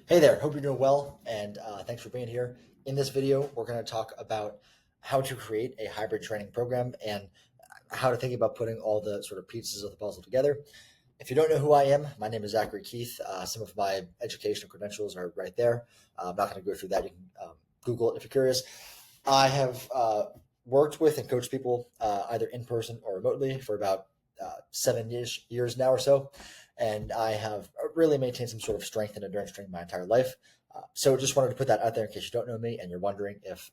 Hey there, hope you're doing well, and thanks for being here. In this video, we're going to talk about how to create a hybrid training program and how to think about putting all the sort of pieces of the puzzle together. If you don't know who I am, my name is Zachary Keith. Some of my educational credentials are right there. I'm not going to go through that. You can Google it if you're curious. I have worked with and coached people either in person or remotely for about 7 years now or so. And I have really maintained some sort of strength and endurance training my entire life. So just wanted to put that out there in case you don't know me and you're wondering if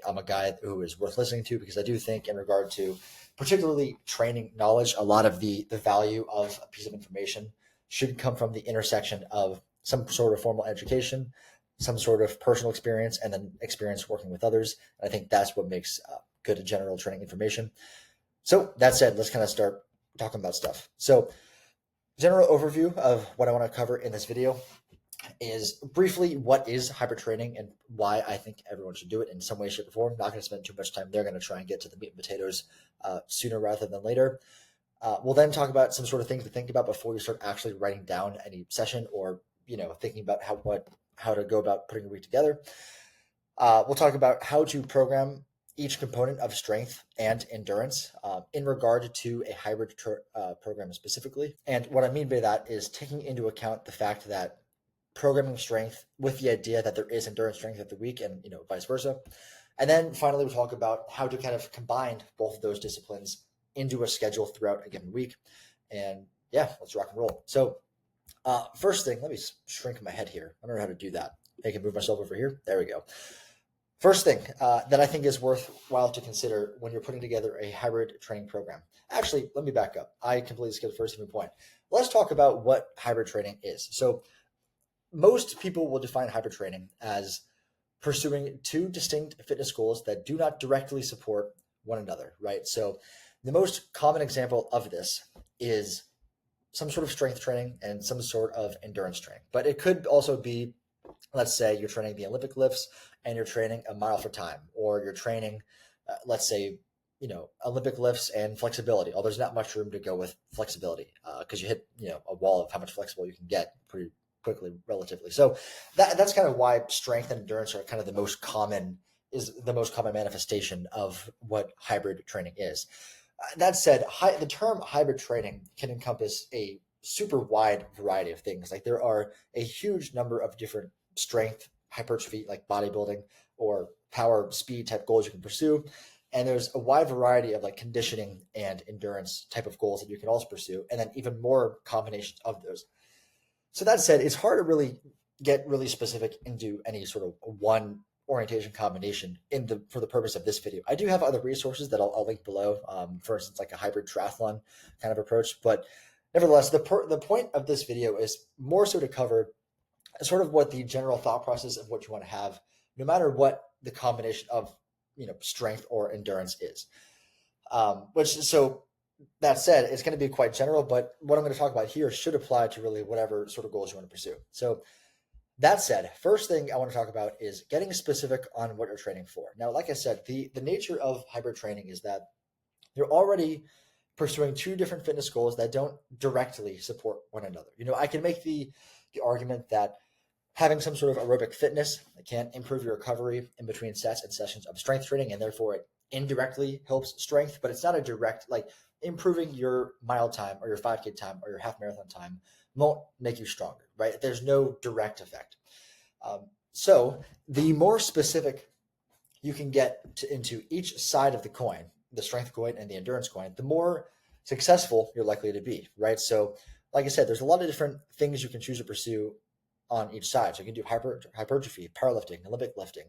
I'm a guy who is worth listening to, because I do think in regard to particularly training knowledge, a lot of the value of a piece of information should come from the intersection of some sort of formal education, some sort of personal experience, and then experience working with others. And I think that's what makes good general training information. So that said, let's kind of start talking about stuff. So general overview of what I want to cover in this video is briefly what is hybrid training and why I think everyone should do it in some way, shape, or form. Not going to spend too much time there. Going to try and get to the meat and potatoes sooner rather than later. We'll then talk about some sort of things to think about before you start actually writing down any session or thinking about how to go about putting a week together. We'll talk about how to program each component of strength and endurance in regard to a hybrid program specifically. And what I mean by that is taking into account the fact that programming strength with the idea that there is endurance strength of the week and vice versa. And then finally, we'll talk about how to kind of combine both of those disciplines into a schedule throughout a given week. And yeah, let's rock and roll. So first thing, let me shrink my head here. I don't know how to do that. I can move myself over here. There we go. First thing that I think is worthwhile to consider when you're putting together a hybrid training program. Actually, let me back up. I completely skipped the first even point. Let's talk about what hybrid training is. So most people will define hybrid training as pursuing two distinct fitness goals that do not directly support one another, right? So the most common example of this is some sort of strength training and some sort of endurance training. But it could also be, let's say you're training the Olympic lifts and you're training a mile for time, or you're training, let's say, Olympic lifts and flexibility. Although there's not much room to go with flexibility because you hit, a wall of how much flexible you can get pretty quickly, relatively. So that's kind of why strength and endurance are kind of the most common manifestation of what hybrid training is. That said, the term hybrid training can encompass a super wide variety of things. Like there are a huge number of different strength, hypertrophy, like bodybuilding or power speed type goals you can pursue. And there's a wide variety of like conditioning and endurance type of goals that you can also pursue, and then even more combinations of those. So that said, it's hard to really get really specific into any sort of one orientation combination for the purpose of this video. I do have other resources that I'll link below, for instance, like a hybrid triathlon kind of approach. But nevertheless, the point of this video is more so to cover sort of what the general thought process of what you want to have, no matter what the combination of strength or endurance is. So that said, it's going to be quite general, but what I'm going to talk about here should apply to really whatever sort of goals you want to pursue. So that said, first thing I want to talk about is getting specific on what you're training for. Now, like I said, the nature of hybrid training is that you're already pursuing two different fitness goals that don't directly support one another. I can make the argument that having some sort of aerobic fitness can improve your recovery in between sets and sessions of strength training, and therefore it indirectly helps strength, but it's not a direct, like improving your mile time or your 5K time or your half marathon time won't make you stronger, right? There's no direct effect. So the more specific you can get into each side of the coin, the strength coin and the endurance coin, the more successful you're likely to be, right? So like I said, there's a lot of different things you can choose to pursue on each side. So you can do hypertrophy, powerlifting, Olympic lifting,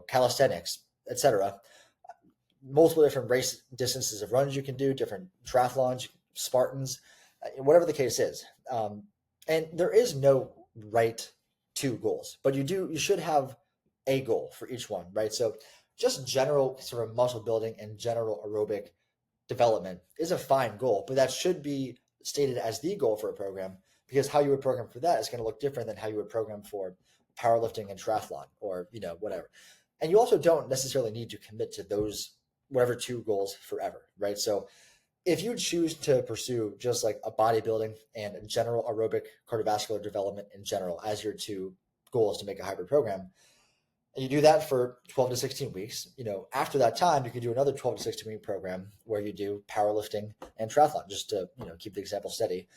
calisthenics, etc. Multiple different race distances of runs you can do, different triathlons, Spartans, whatever the case is. And there is no right two goals, but you should have a goal for each one, right? So just general sort of muscle building and general aerobic development is a fine goal, but that should be stated as the goal for a program, because how you would program for that is going to look different than how you would program for powerlifting and triathlon or whatever. And you also don't necessarily need to commit to those whatever two goals forever, right? So if you choose to pursue just like a bodybuilding and general aerobic cardiovascular development in general as your two goals to make a hybrid program, and you do that for 12 to 16 weeks, after that time, you can do another 12 to 16-week program where you do powerlifting and triathlon just to, keep the example steady.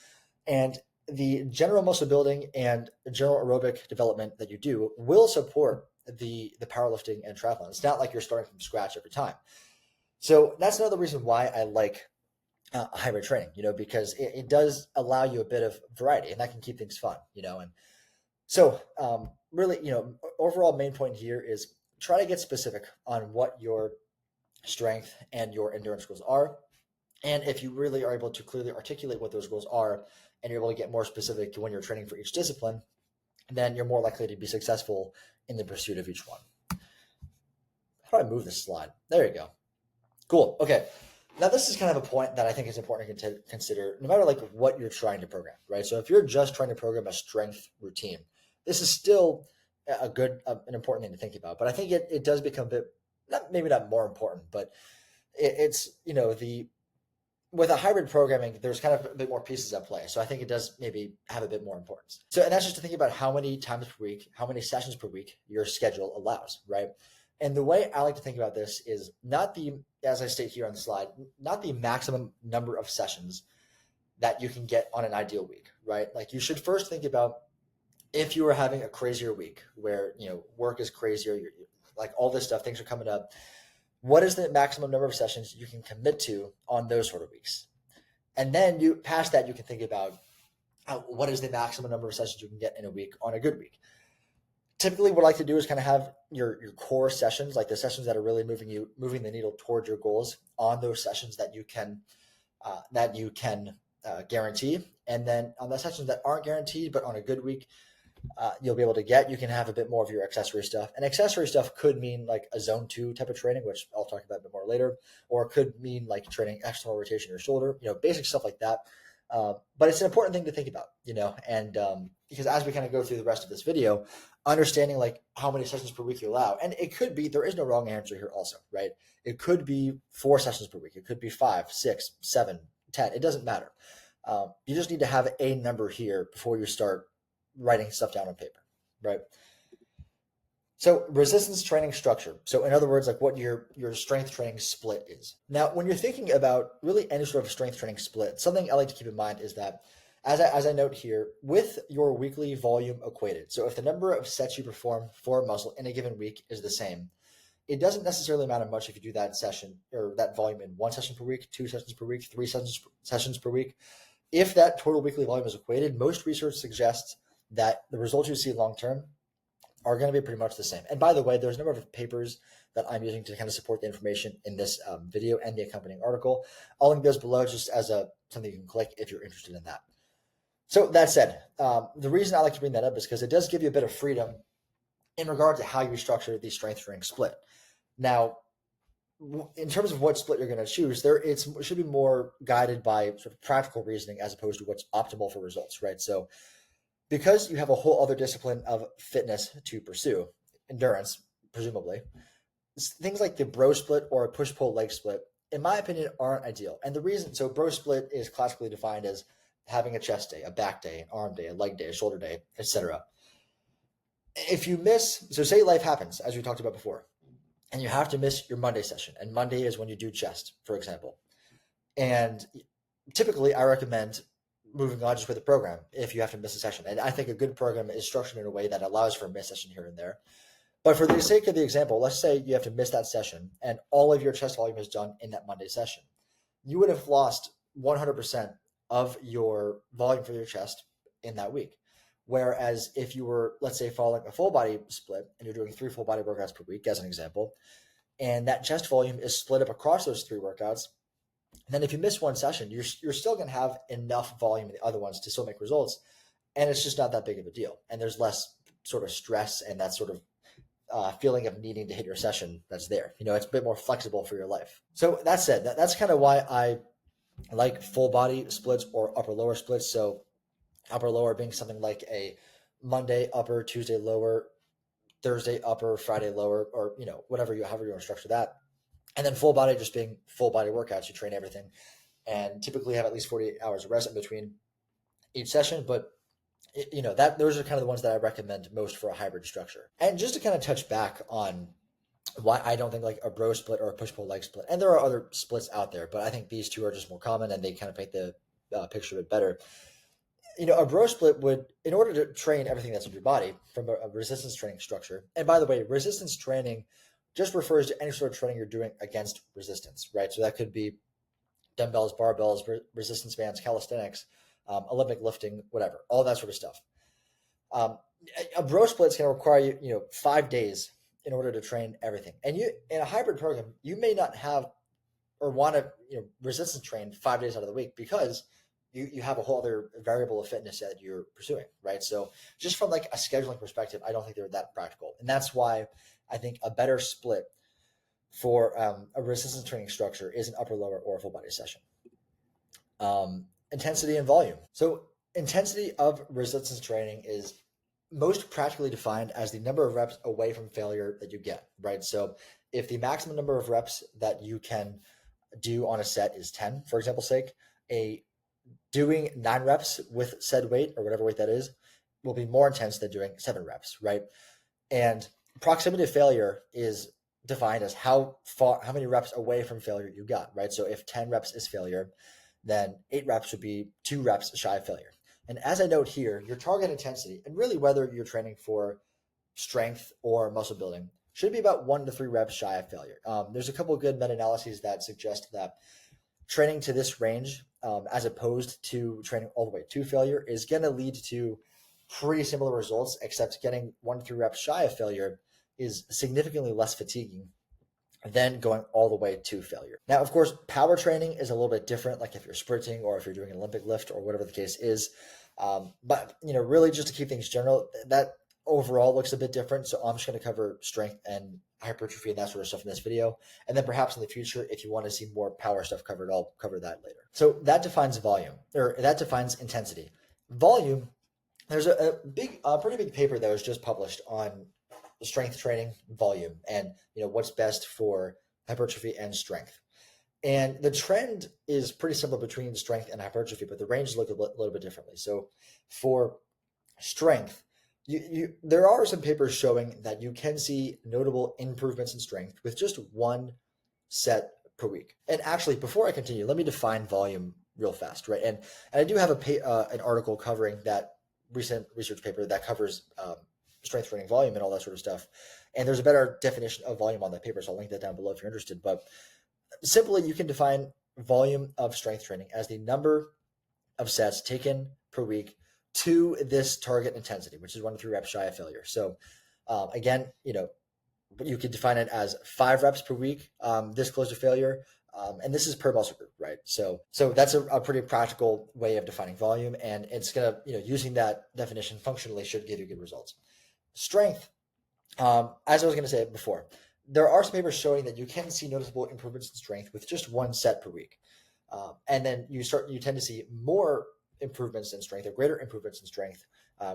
And the general muscle building and general aerobic development that you do will support the powerlifting and triathlon. It's not like you're starting from scratch every time. So that's another reason why I like hybrid training, because it does allow you a bit of variety, and that can keep things fun, and so really, overall main point here is try to get specific on what your strength and your endurance goals are. And if you really are able to clearly articulate what those goals are, and you're able to get more specific when you're training for each discipline, then you're more likely to be successful in the pursuit of each one. How do I move this slide? There you go. Cool. Okay. Now this is kind of a point that I think is important to consider no matter like what you're trying to program, right? So if you're just trying to program a strength routine, this is still an important thing to think about. But I think it does become a bit, maybe not more important, but it's, with a hybrid programming, there's kind of a bit more pieces at play. So I think it does maybe have a bit more importance. So, and that's just to think about how many times per week, how many sessions per week your schedule allows, right? And the way I like to think about this is not as I state here on the slide, not the maximum number of sessions that you can get on an ideal week, right? Like you should first think about if you are having a crazier week where, work is crazier, you're like all this stuff, things are coming up. What is the maximum number of sessions you can commit to on those sort of weeks? And then past that, you can think about what is the maximum number of sessions you can get in a week on a good week. Typically, what I like to do is kind of have your core sessions, like the sessions that are really moving the needle towards your goals on those sessions that you can guarantee. And then on the sessions that aren't guaranteed, but on a good week, you'll be able to you can have a bit more of your accessory stuff. And accessory stuff could mean like a zone 2 type of training, which I'll talk about a bit more later, or it could mean like training external rotation of your shoulder, basic stuff like that. But it's an important thing to think about, and because as we kind of go through the rest of this video, understanding like how many sessions per week you allow, and it could be, there is no wrong answer here also, right? It could be 4 sessions per week. It could be 5, 6, 7, 10. It doesn't matter. You just need to have a number here before you start writing stuff down on paper, right? So resistance training structure. So in other words, like what your strength training split is. Now, when you're thinking about really any sort of strength training split, something I like to keep in mind is that, as I note here, with your weekly volume equated, so if the number of sets you perform for a muscle in a given week is the same, it doesn't necessarily matter much if you do that session or that volume in 1 session per week, 2 sessions per week, 3 sessions per week. If that total weekly volume is equated, most research suggests that the results you see long-term are going to be pretty much the same. And by the way, there's a number of papers that I'm using to kind of support the information in this video and the accompanying article. I'll link those below just as something you can click if you're interested in that. So that said, the reason I like to bring that up is because it does give you a bit of freedom in regard to how you structure the strength training split. Now, in terms of what split you're going to choose, it should be more guided by sort of practical reasoning as opposed to what's optimal for results, right? So because you have a whole other discipline of fitness to pursue, endurance, presumably, things like the bro split or a push-pull leg split, in my opinion, aren't ideal. And the reason, so bro split is classically defined as having a chest day, a back day, an arm day, a leg day, a shoulder day, etc. If you miss, so say life happens, as we talked about before, and you have to miss your Monday session, and Monday is when you do chest, for example. And typically, I recommend moving on just with the program if you have to miss a session. And I think a good program is structured in a way that allows for a miss session here and there. But for the sake of the example, let's say you have to miss that session and all of your chest volume is done in that Monday session. You would have lost 100% of your volume for your chest in that week. Whereas if you were, let's say, following a full body split and you're doing 3 full body workouts per week, as an example, and that chest volume is split up across those 3 workouts, then if you miss one session, you're still going to have enough volume in the other ones to still make results. And it's just not that big of a deal. And there's less sort of stress and that sort of feeling of needing to hit your session that's there. It's a bit more flexible for your life. So that said, that's kind of why I like full body splits or upper lower splits. So upper lower being something like a Monday upper, Tuesday lower, Thursday upper, Friday lower, or however you want to structure that. And then full body just being full body workouts. You train everything. and typically have at least 48 hours of rest in between each session. But that those are kind of the ones that I recommend most for a hybrid structure. And just to kind of touch back on why I don't think like a bro split or a push pull leg split, and there are other splits out there, but I think these two are just more common and they kind of paint the picture a bit better. A bro split would, in order to train everything that's in your body from a resistance training structure, and by the way, resistance training just refers to any sort of training you're doing against resistance, right? So that could be dumbbells, barbells, resistance bands, calisthenics, Olympic lifting, whatever, all that sort of stuff. A bro split is going to require you, 5 days in order to train everything. And you, in a hybrid program, you may not have or want to, resistance train 5 days out of the week because you have a whole other variable of fitness that you're pursuing, right? So just from like a scheduling perspective, I don't think they're that practical. And that's why I think a better split for a resistance training structure is an upper, lower, or a full body session. Intensity and volume. So intensity of resistance training is most practically defined as the number of reps away from failure that you get, right? So if the maximum number of reps that you can do on a set is 10, for example's sake, doing 9 reps with said weight or whatever weight that is will be more intense than doing 7 reps, right? And proximity to failure is defined as how many reps away from failure you got, right? So if 10 reps is failure, then 8 reps would be 2 reps shy of failure. And as I note here, your target intensity, and really whether you're training for strength or muscle building, should be about 1 to 3 reps shy of failure. There's a couple of good meta-analyses that suggest that training to this range, as opposed to training all the way to failure, is going to lead to pretty similar results, except getting 1 to 3 reps shy of failure is significantly less fatiguing than going all the way to failure. Now, of course, power training is a little bit different, like if you're sprinting or if you're doing an Olympic lift or whatever the case is. But, really just to keep things general, that overall looks a bit different. So I'm just going to cover strength and hypertrophy and that sort of stuff in this video. And then perhaps in the future, if you want to see more power stuff covered, I'll cover that later. So that defines volume, or that defines intensity. Volume, there's a pretty big paper that was just published on strength training volume and what's best for hypertrophy and strength. And the trend is pretty similar between strength and hypertrophy, but the ranges look a little bit differently. So for strength, there are some papers showing that you can see notable improvements in strength with just 1 set per week. And actually, before I continue, let me define volume real fast, right? And I do have an article covering that recent research paper that covers strength training volume and all that sort of stuff. And there's a better definition of volume on that paper, so I'll link that down below if you're interested. But simply, you can define volume of strength training as the number of sets taken per week to this target intensity, which is 1 to 3 reps shy of failure. So again, you could define it as 5 reps per week, this close to failure. And this is per muscle group, right? So that's a pretty practical way of defining volume, and it's gonna, using that definition functionally should give you good results. Strength, as I was gonna say before, there are some papers showing that you can see noticeable improvements in strength with just 1 set per week. And then you tend to see more improvements in strength or greater improvements in strength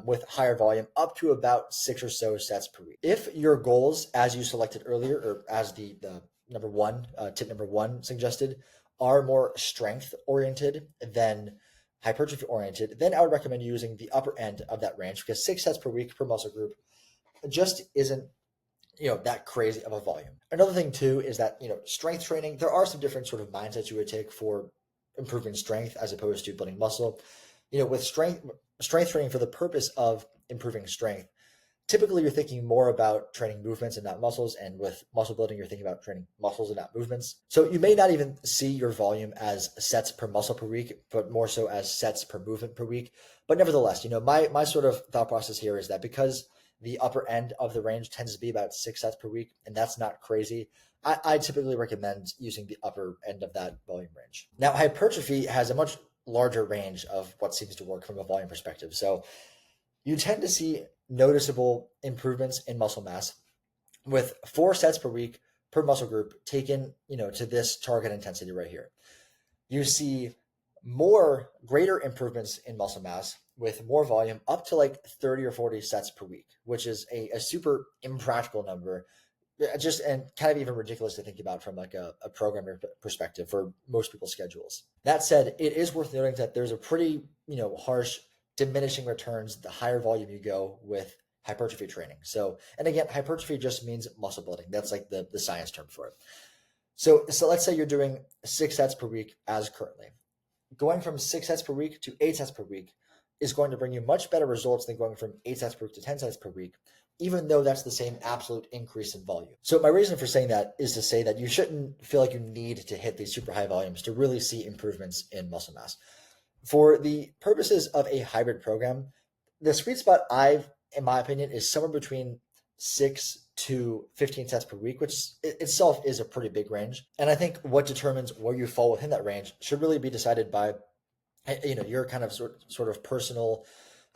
with higher volume up to about 6 or so sets per week. If your goals, as you selected earlier, or as the number 1, tip number 1 suggested, are more strength oriented than hypertrophy oriented, then I would recommend using the upper end of that range, because 6 sets per week per muscle group just isn't that crazy of a volume. Another thing too is that strength training, there are some different sort of mindsets you would take for improving strength as opposed to building muscle. With strength training for the purpose of improving strength, typically you're thinking more about training movements and not muscles, and with muscle building you're thinking about training muscles and not movements. So you may not even see your volume as sets per muscle per week, but more so as sets per movement per week. But nevertheless, my sort of thought process here is that because the upper end of the range tends to be about 6 sets per week, and that's not crazy, I typically recommend using the upper end of that volume range. Now, hypertrophy has a much larger range of what seems to work from a volume perspective. So you tend to see noticeable improvements in muscle mass with 4 sets per week per muscle group taken, to this target intensity right here. You see greater improvements in muscle mass with more volume up to like 30 or 40 sets per week, which is a super impractical number just and kind of even ridiculous to think about from like a programmer perspective for most people's schedules. That said, it is worth noting that there's a pretty harsh diminishing returns the higher volume you go with hypertrophy training. So, and again, hypertrophy just means muscle building. That's like the science term for it. So let's say you're doing 6 sets per week as currently. Going from 6 sets per week to 8 sets per week is going to bring you much better results than going from 8 sets per week to 10 sets per week, even though that's the same absolute increase in volume. So my reason for saying that is to say that you shouldn't feel like you need to hit these super high volumes to really see improvements in muscle mass. For the purposes of a hybrid program, the sweet spot in my opinion, is somewhere between 6 to 15 sets per week, which itself is a pretty big range. And I think what determines where you fall within that range should really be decided by your kind of sort of personal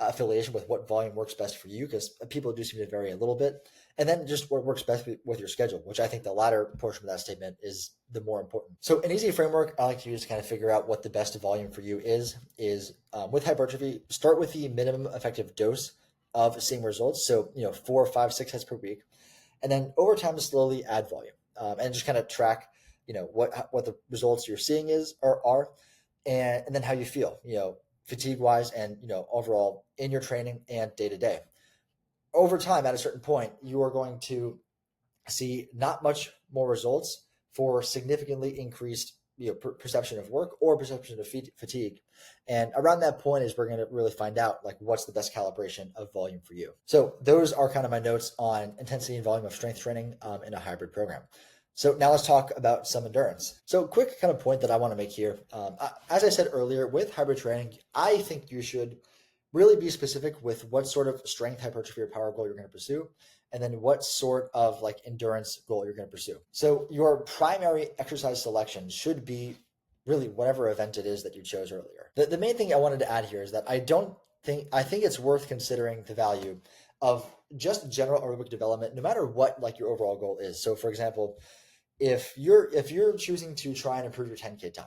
affiliation with what volume works best for you, because people do seem to vary a little bit. And then just what works best with your schedule, which I think the latter portion of that statement is the more important. So an easy framework I like to use to kind of figure out what the best volume for you is with hypertrophy, start with the minimum effective dose of seeing results. So, 4, 5, 6 sets per week. And then over time, slowly add volume and just kind of track, what the results you're seeing are, and then how you feel, fatigue wise and, overall in your training and day to day. Over time, at a certain point, you are going to see not much more results for significantly increased perception of work or perception of fatigue. And around that point is we're going to really find out like what's the best calibration of volume for you. So those are kind of my notes on intensity and volume of strength training in a hybrid program. So now let's talk about some endurance. So quick kind of point that I want to make here. As I said earlier, with hybrid training, I think you should really be specific with what sort of strength, hypertrophy, or power goal you're going to pursue, and then what sort of like endurance goal you're going to pursue. So your primary exercise selection should be really whatever event it is that you chose earlier. The main thing I wanted to add here is that I think it's worth considering the value of just general aerobic development, no matter what like your overall goal is. So for example, if you're choosing to try and improve your 10K time,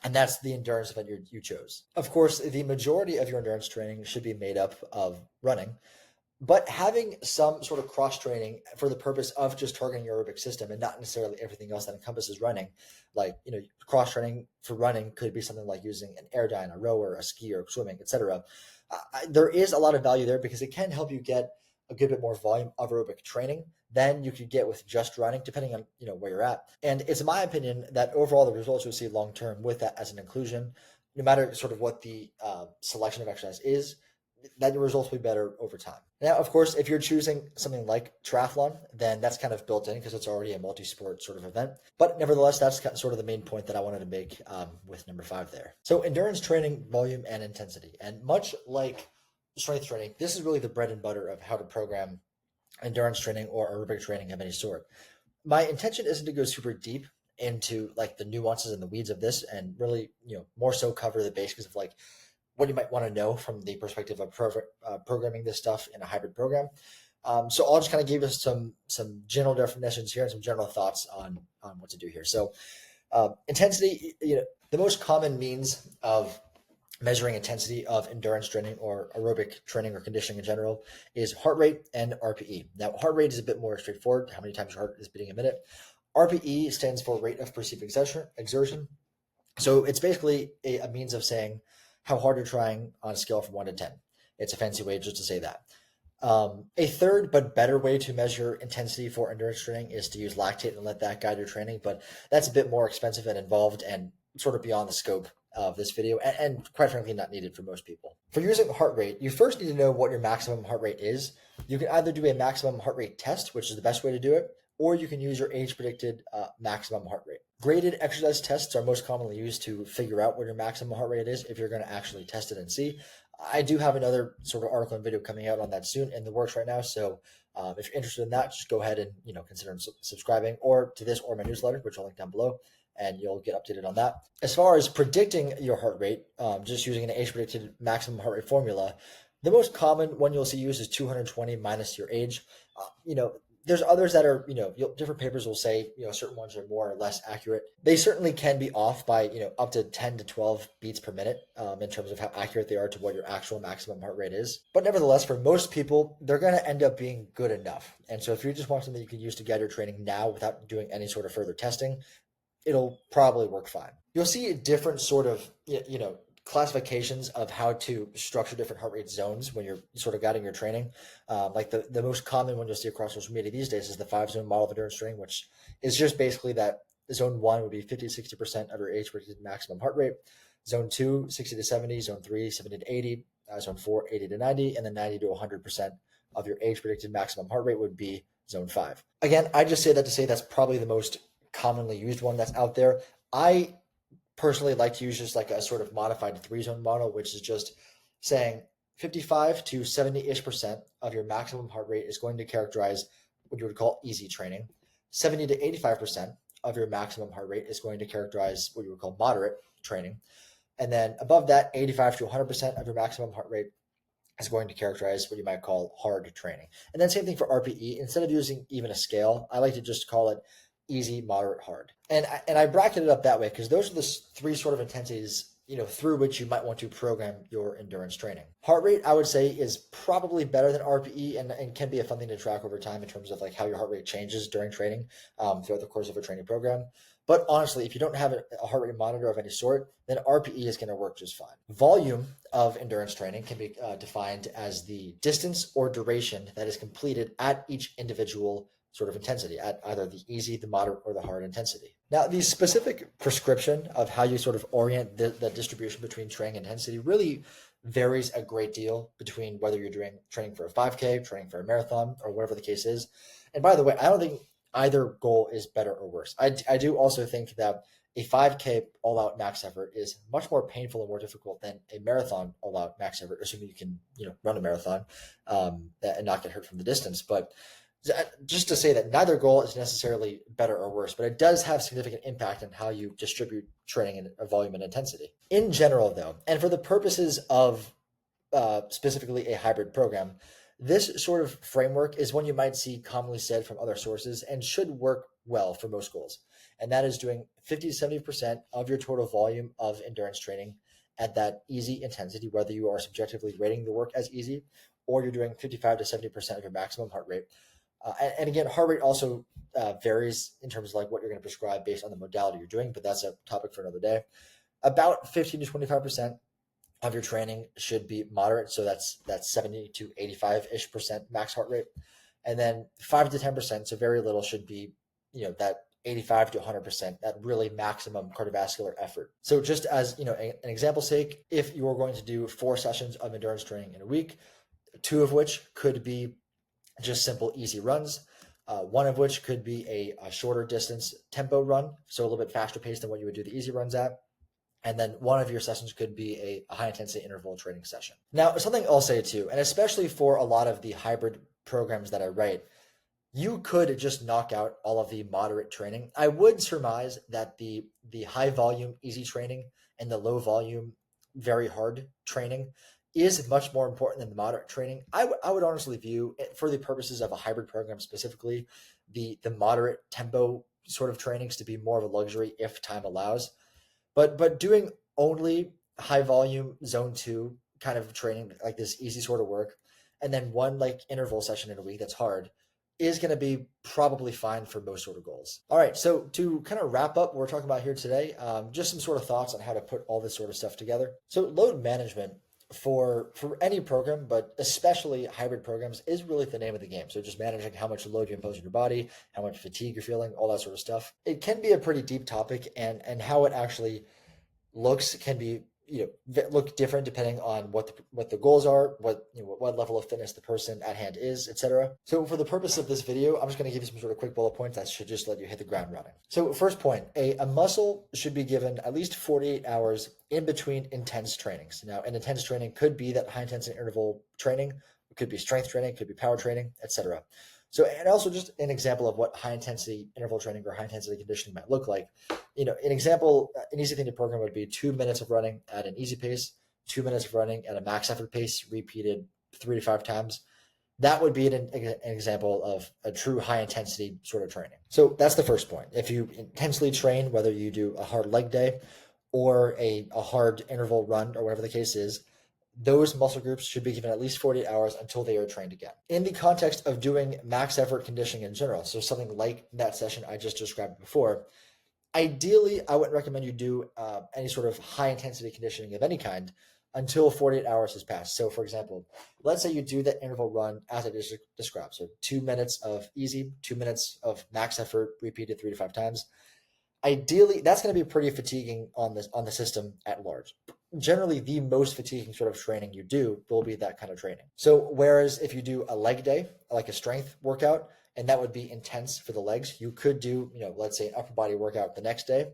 and that's the endurance event you chose. Of course, the majority of your endurance training should be made up of running, but having some sort of cross training for the purpose of just targeting your aerobic system and not necessarily everything else that encompasses running, like, cross training for running could be something like using an airdyne, a rower, a skier, swimming, etc. There is a lot of value there because it can help you get a good bit more volume of aerobic training than you could get with just running, depending on where you're at. And it's my opinion that overall the results you'll see long term with that as an inclusion, no matter sort of what the selection of exercise is, that your results will be better over time. Now, of course, if you're choosing something like triathlon, then that's kind of built in because it's already a multi-sport sort of event. But nevertheless, that's sort of the main point that I wanted to make with number 5 there. So endurance training, volume, and intensity. And much like strength training, this is really the bread and butter of how to program endurance training or aerobic training of any sort. My intention isn't to go super deep into like the nuances and the weeds of this and really, more so cover the basics of like what you might want to know from the perspective of programming this stuff in a hybrid program. So I'll just kind of give us some general definitions here and some general thoughts on what to do here. So intensity, the most common means of measuring intensity of endurance training or aerobic training or conditioning in general is heart rate and RPE. Now, heart rate is a bit more straightforward, how many times your heart is beating a minute. RPE stands for rate of perceived exertion. So it's basically a means of saying how hard you're trying on a scale from 1 to 10. It's a fancy way just to say that. A third but better way to measure intensity for endurance training is to use lactate and let that guide your training, but that's a bit more expensive and involved and sort of beyond the scope of this video and quite frankly not needed for most people. For using heart rate, you first need to know what your maximum heart rate is. You can either do a maximum heart rate test, which is the best way to do it, or you can use your age predicted maximum heart rate. Graded exercise tests are most commonly used to figure out what your maximum heart rate is if you're going to actually test it and see. I do have another sort of article and video coming out on that soon in the works right now. So if you're interested in that, just go ahead and consider subscribing or to this or my newsletter, which I'll link down below, and you'll get updated on that. As far as predicting your heart rate, just using an age predicted maximum heart rate formula, the most common one you'll see used is 220 minus your age. There's others that are, different papers will say, certain ones are more or less accurate. They certainly can be off by, up to 10 to 12 beats per minute in terms of how accurate they are to what your actual maximum heart rate is. But nevertheless, for most people, they're going to end up being good enough. And so if you just want something you can use to guide your training now without doing any sort of further testing, it'll probably work fine. You'll see different sort of, classifications of how to structure different heart rate zones when you're sort of guiding your training. Like the most common one you'll see across social media these days is the 5-zone model of endurance training, which is just basically that zone 1 would be 50 to 60% of your age predicted maximum heart rate. Zone 2, 60 to 70, zone 3, 70 to 80, zone 4, 80 to 90, and then 90 to 100% of your age predicted maximum heart rate would be zone 5. Again, I just say that to say that's probably the most commonly used one that's out there. I personally like to use just like a sort of modified 3-zone model, which is just saying 55 to 70-ish% of your maximum heart rate is going to characterize what you would call easy training. 70 to 85% of your maximum heart rate is going to characterize what you would call moderate training. And then above that, 85 to 100% of your maximum heart rate is going to characterize what you might call hard training. And then same thing for RPE. Instead of using even a scale, I like to just call it easy, moderate, hard. And I bracket it up that way because those are the 3 sort of intensities, through which you might want to program your endurance training. Heart rate, I would say, is probably better than RPE and can be a fun thing to track over time in terms of like how your heart rate changes during training throughout the course of a training program. But honestly, if you don't have a heart rate monitor of any sort, then RPE is going to work just fine. Volume of endurance training can be defined as the distance or duration that is completed at each individual sort of intensity at either the easy, the moderate, or the hard intensity. Now, the specific prescription of how you sort of orient the distribution between training intensity really varies a great deal between whether you're doing training for a 5K, training for a marathon, or whatever the case is. And by the way, I don't think either goal is better or worse. I do also think that a 5K all-out max effort is much more painful and more difficult than a marathon all-out max effort, assuming you can, run a marathon and not get hurt from the distance. But just to say that neither goal is necessarily better or worse, but it does have significant impact on how you distribute training and volume and intensity. In general, though, and for the purposes of specifically a hybrid program, this sort of framework is one you might see commonly said from other sources and should work well for most goals. And that is doing 50 to 70% of your total volume of endurance training at that easy intensity, whether you are subjectively rating the work as easy or you're doing 55 to 70% of your maximum heart rate. And again, heart rate also varies in terms of like what you're going to prescribe based on the modality you're doing, but that's a topic for another day. About 15 to 25% of your training should be moderate, so that's 70 to 85-ish% max heart rate. And then 5 to 10%, so very little, should be, that 85 to 100%, that really maximum cardiovascular effort. So just as, an example's sake, if you're going to do 4 sessions of endurance training in a week, 2 of which could be just simple easy runs, one of which could be a shorter distance tempo run, so a little bit faster pace than what you would do the easy runs at. And then one of your sessions could be a high intensity interval training session. Now, something I'll say too, and especially for a lot of the hybrid programs that I write, you could just knock out all of the moderate training. I would surmise that the high volume easy training and the low volume very hard training is much more important than the moderate training. I would honestly view, for the purposes of a hybrid program specifically, the moderate tempo sort of trainings to be more of a luxury if time allows. But doing only high volume zone 2 kind of training, like this easy sort of work, and then one like interval session in a week that's hard, is going to be probably fine for most sort of goals. All right, so to kind of wrap up what we're talking about here today, just some sort of thoughts on how to put all this sort of stuff together. So load management for any program, but especially hybrid programs, is really the name of the game. So just managing how much load you impose on your body, how much fatigue you're feeling, all that sort of stuff. It can be a pretty deep topic, and how it actually looks can be, look different depending on what the goals are, what level of fitness the person at hand is, etc. So for the purpose of this video, I'm just going to give you some sort of quick bullet points that should just let you hit the ground running. So first point, a muscle should be given at least 48 hours in between intense trainings. Now, an intense training could be that high intensity interval training, it could be strength training, it could be power training, etc. So, and also just an example of what high intensity interval training or high intensity conditioning might look like. An example, an easy thing to program would be 2 minutes of running at an easy pace, 2 minutes of running at a max effort pace, repeated 3 to 5 times. That would be an example of a true high intensity sort of training. So that's the first point. If you intensely train, whether you do a hard leg day or a hard interval run or whatever the case is, those muscle groups should be given at least 48 hours until they are trained again. In the context of doing max effort conditioning in general, so something like that session I just described before, ideally, I wouldn't recommend you do any sort of high intensity conditioning of any kind until 48 hours has passed. So, for example, let's say you do that interval run as I just described. So, 2 minutes of easy, 2 minutes of max effort, repeated 3 to 5 times. Ideally, that's going to be pretty fatiguing on the system at large. Generally, the most fatiguing sort of training you do will be that kind of training. So, whereas if you do a leg day, like a strength workout, and that would be intense for the legs, you could do, let's say an upper body workout the next day.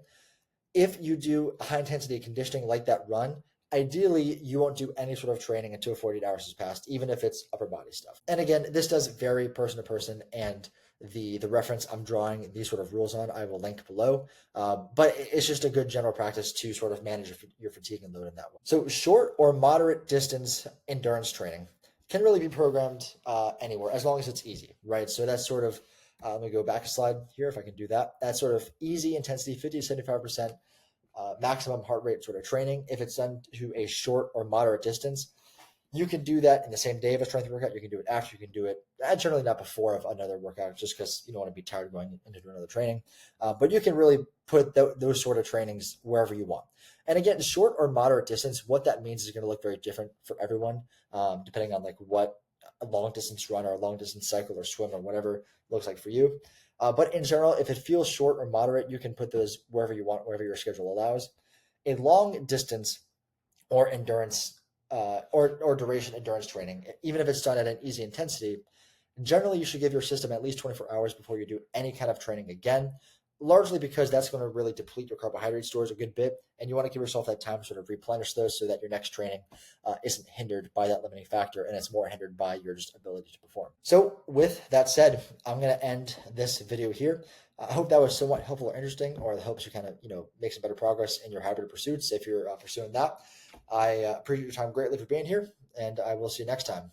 If you do high intensity conditioning like that run, ideally you won't do any sort of training until 48 hours has passed, even if it's upper body stuff. And again, this does vary person to person, and the reference I'm drawing these sort of rules on, I will link below. But it's just a good general practice to sort of manage your fatigue and load in that way. So short or moderate distance endurance training can really be programmed anywhere as long as it's easy, right? So that's sort of, let me go back a slide here if I can do that. That's sort of easy intensity, 50 to 75% maximum heart rate sort of training. If it's done to a short or moderate distance, you can do that in the same day of a strength workout. You can do it after. You can do it generally not before of another workout, just because you don't want to be tired going into another training. But you can really put those sort of trainings wherever you want. And again, short or moderate distance, what that means is going to look very different for everyone, depending on like what a long distance run or a long distance cycle or swim or whatever looks like for you. But in general, if it feels short or moderate, you can put those wherever you want, wherever your schedule allows. A long distance or endurance or duration endurance training, even if it's done at an easy intensity, generally you should give your system at least 24 hours before you do any kind of training again, largely because that's going to really deplete your carbohydrate stores a good bit, and you want to give yourself that time to sort of replenish those so that your next training isn't hindered by that limiting factor, and it's more hindered by your just ability to perform. So with that said, I'm going to end this video here. I hope that was somewhat helpful or interesting, or it helps you kind of, make some better progress in your hybrid pursuits if you're pursuing that. I appreciate your time greatly for being here, and I will see you next time.